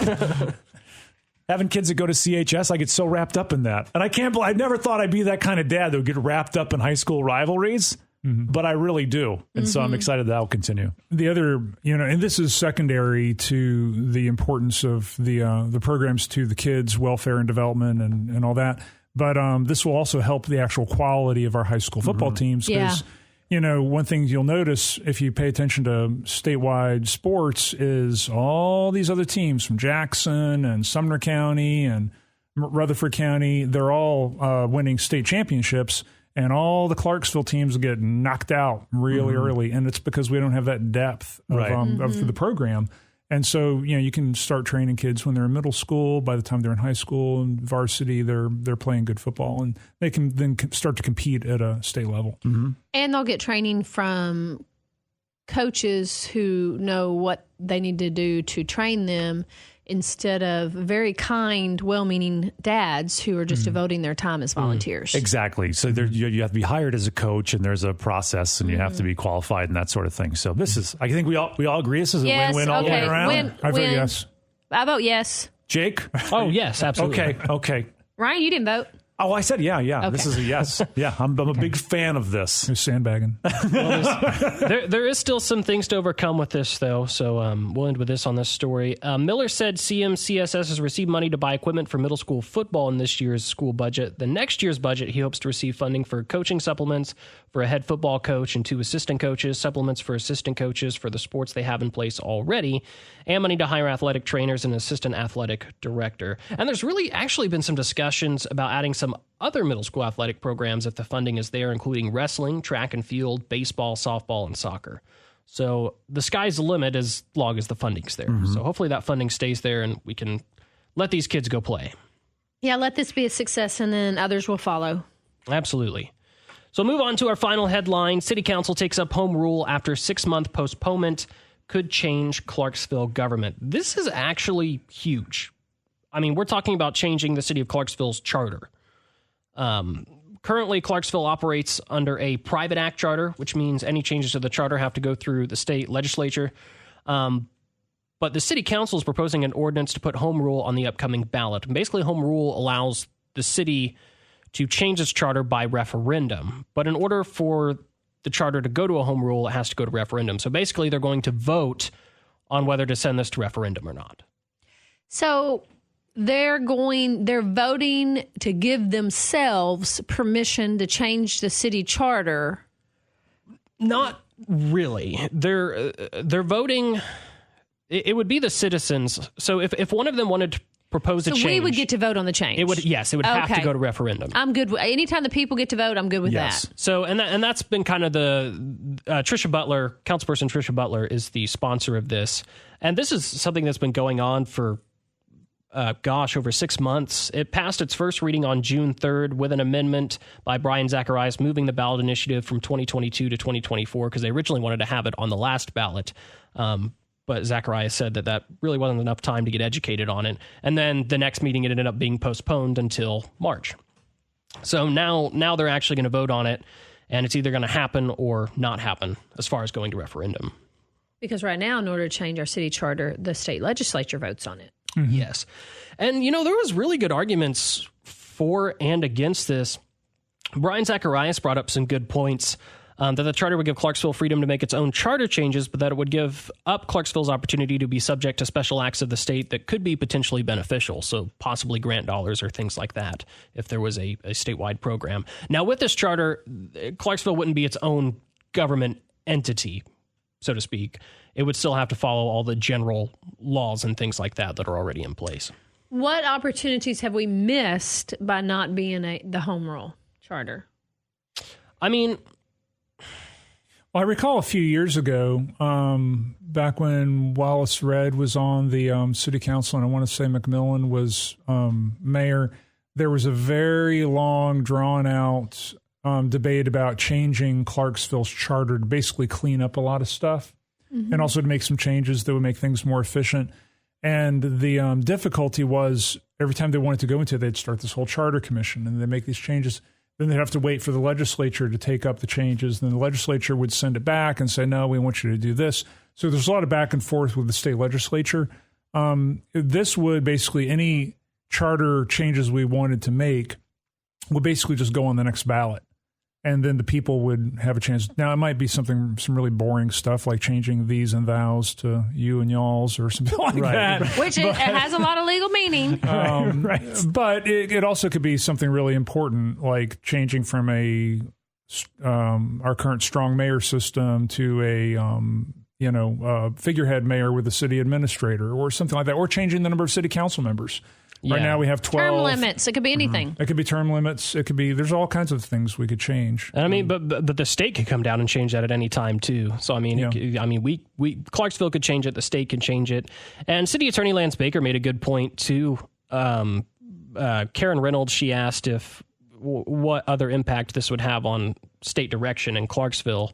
Having kids that go to CHS, I get so wrapped up in that. And I never thought I'd be that kind of dad that would get wrapped up in high school rivalries, but I really do. And so I'm excited that will continue. The other, and this is secondary to the importance of the programs to the kids' welfare and development and all that. But this will also help the actual quality of our high school football teams. Because, one thing you'll notice if you pay attention to statewide sports is all these other teams from Jackson and Sumner County and Rutherford County, they're all winning state championships, and all the Clarksville teams get knocked out really early. And it's because we don't have that depth of the program. And so, you can start training kids when they're in middle school. By the time they're in high school and varsity, they're playing good football, and they can then start to compete at a state level. Mm-hmm. And they'll get training from coaches who know what they need to do to train them, instead of very kind, well-meaning dads who are just devoting their time as volunteers. Exactly. So you have to be hired as a coach, and there's a process, and you have to be qualified and that sort of thing. So this is, I think we all agree this is a win-win all the way around. I vote yes. I vote yes. Jake? Oh, yes, absolutely. Okay. Ryan, you didn't vote. Oh, I said yeah. Okay. This is a yes. Yeah, I'm a big fan of this. Who's sandbagging? There is still some things to overcome with this, though, so we'll end with this on this story. Miller said CMCSS has received money to buy equipment for middle school football in this year's school budget. The next year's budget, he hopes to receive funding for coaching supplements for a head football coach and 2 assistant coaches, supplements for assistant coaches for the sports they have in place already, and money to hire athletic trainers and assistant athletic director. And there's really actually been some discussions about adding some other middle school athletic programs if the funding is there, including wrestling, track and field, baseball, softball, and soccer. So the sky's the limit as long as the funding's there. So hopefully that funding stays there and we can let these kids go play. Yeah, let this be a success, and then others will follow. Absolutely. So move on to our final headline. City Council takes up home rule after 6-month postponement could change Clarksville government. This is actually huge. I mean, we're talking about changing the city of Clarksville's charter. Currently, Clarksville operates under a private act charter, which means any changes to the charter have to go through the state legislature. But the city council is proposing an ordinance to put home rule on the upcoming ballot. And basically, home rule allows the city to change its charter by referendum. But in order for the charter to go to a home rule, it has to go to referendum. So basically, they're going to vote on whether to send this to referendum or not. So they're voting to give themselves permission to change the city charter. Not really. They're voting. It would be the citizens. So if one of them wanted to propose a change, we would get to vote on the change. It would have to go to referendum. I'm good. Anytime the people get to vote, I'm good with that. So and that's been kind of the Trisha Butler, councilperson Trisha Butler, is the sponsor of this, and this is something that's been going on for over 6 months. It passed its first reading on June 3rd with an amendment by Brian Zacharias moving the ballot initiative from 2022 to 2024 because they originally wanted to have it on the last ballot. But Zacharias said that really wasn't enough time to get educated on it. And then the next meeting, it ended up being postponed until March. So now they're actually going to vote on it, and it's either going to happen or not happen as far as going to referendum. Because right now, in order to change our city charter, the state legislature votes on it. Mm-hmm. Yes. And, there was really good arguments for and against this. Brian Zacharias brought up some good points. That the charter would give Clarksville freedom to make its own charter changes, but that it would give up Clarksville's opportunity to be subject to special acts of the state that could be potentially beneficial, so possibly grant dollars or things like that if there was a statewide program. Now, with this charter, Clarksville wouldn't be its own government entity, so to speak. It would still have to follow all the general laws and things like that are already in place. What opportunities have we missed by not being the home rule charter? I mean, well, I recall a few years ago, back when Wallace Redd was on the city council, and I want to say McMillan was mayor, there was a very long, drawn-out debate about changing Clarksville's charter to basically clean up a lot of stuff, and also to make some changes that would make things more efficient. And the difficulty was every time they wanted to go into it, they'd start this whole charter commission, and they'd make these changes. Then they'd have to wait for the legislature to take up the changes. Then the legislature would send it back and say, no, we want you to do this. So there's a lot of back and forth with the state legislature. This would basically, any charter changes we wanted to make would basically just go on the next ballot. And then the people would have a chance. Now, it might be some really boring stuff like changing these and thous to you and y'alls or something like that. Which it has a lot of legal meaning. But it also could be something really important, like changing from our current strong mayor system to a figurehead mayor with a city administrator or something like that, or changing the number of city council members. Yeah. Right now we have 12. Term limits. It could be anything. It could be term limits. It could be, there's all kinds of things we could change. And I mean, but the state could come down and change that at any time too. So I mean, we Clarksville could change it. The state can change it. And City Attorney Lance Baker made a good point too. Karen Reynolds, she asked what other impact this would have on state direction in Clarksville.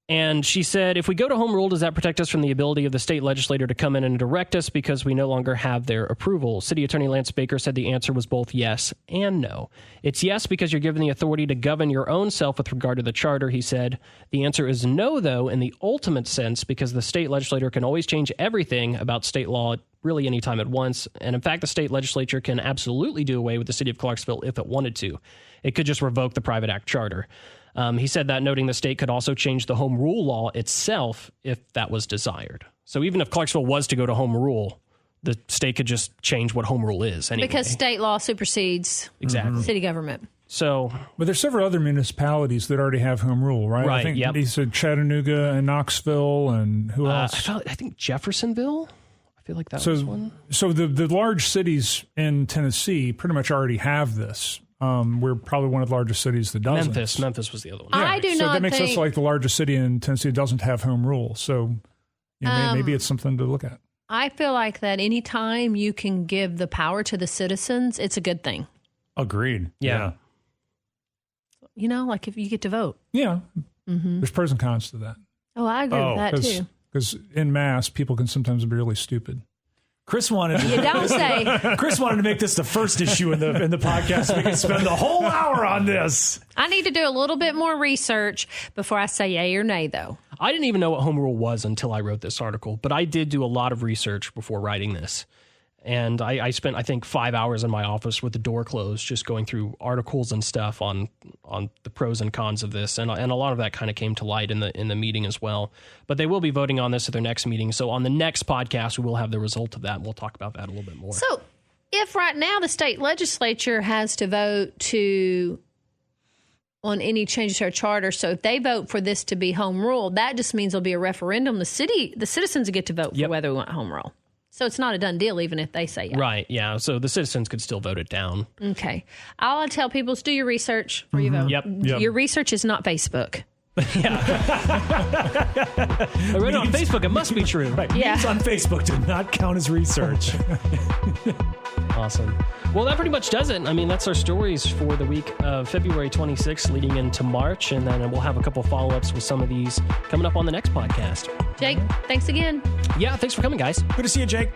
And she said, if we go to home rule, does that protect us from the ability of the state legislator to come in and direct us because we no longer have their approval? City Attorney Lance Baker said the answer was both yes and no. It's yes because you're given the authority to govern your own self with regard to the charter, he said. The answer is no, though, in the ultimate sense, because the state legislator can always change everything about state law really any time at once. And in fact, the state legislature can absolutely do away with the city of Clarksville if it wanted to. It could just revoke the private act charter. He said that, noting the state could also change the home rule law itself if that was desired. So even if Clarksville was to go to home rule, the state could just change what home rule is anyway. Because state law supersedes city government. So, but there's several other municipalities that already have home rule, right? I think he said Chattanooga and Knoxville and who else? I think Jeffersonville. I feel like that was one. So the large cities in Tennessee pretty much already have this. We're probably one of the largest cities that doesn't. Memphis was the other one. Yeah. I do so not that makes think... us like the largest city in Tennessee that doesn't have home rule. So maybe it's something to look at. I feel like that anytime you can give the power to the citizens, it's a good thing. Agreed. Yeah. You know, like if you get to vote. Yeah. Mm-hmm. There's pros and cons to that. Oh, I agree with that too. Because en masse, people can sometimes be really stupid. Chris wanted you don't say. Chris wanted to make this the first issue in the podcast. So we can spend the whole hour on this. I need to do a little bit more research before I say yay or nay, though. I didn't even know what home rule was until I wrote this article, but I did do a lot of research before writing this. And I spent, I think, 5 hours in my office with the door closed, just going through articles and stuff on the pros and cons of this. And a lot of that kind of came to light in the meeting as well. But they will be voting on this at their next meeting. So on the next podcast, we will have the result of that. And we'll talk about that a little bit more. So if right now the state legislature has to vote on any changes to our charter, so if they vote for this to be home rule, that just means there'll be a referendum. The citizens get to vote for whether we want home rule. So it's not a done deal, even if they say yeah. Right, yeah. So the citizens could still vote it down. Okay. All I tell people is do your research before you vote. Yep. Your research is not Facebook. Yeah. I read it on Facebook. It must be true. Right. Yeah. Memes on Facebook do not count as research. Awesome. Well, that pretty much does it. I mean, that's our stories for the week of February 26th leading into March. And then we'll have a couple follow-ups with some of these coming up on the next podcast. Jake, thanks again. Yeah, thanks for coming, guys. Good to see you, Jake.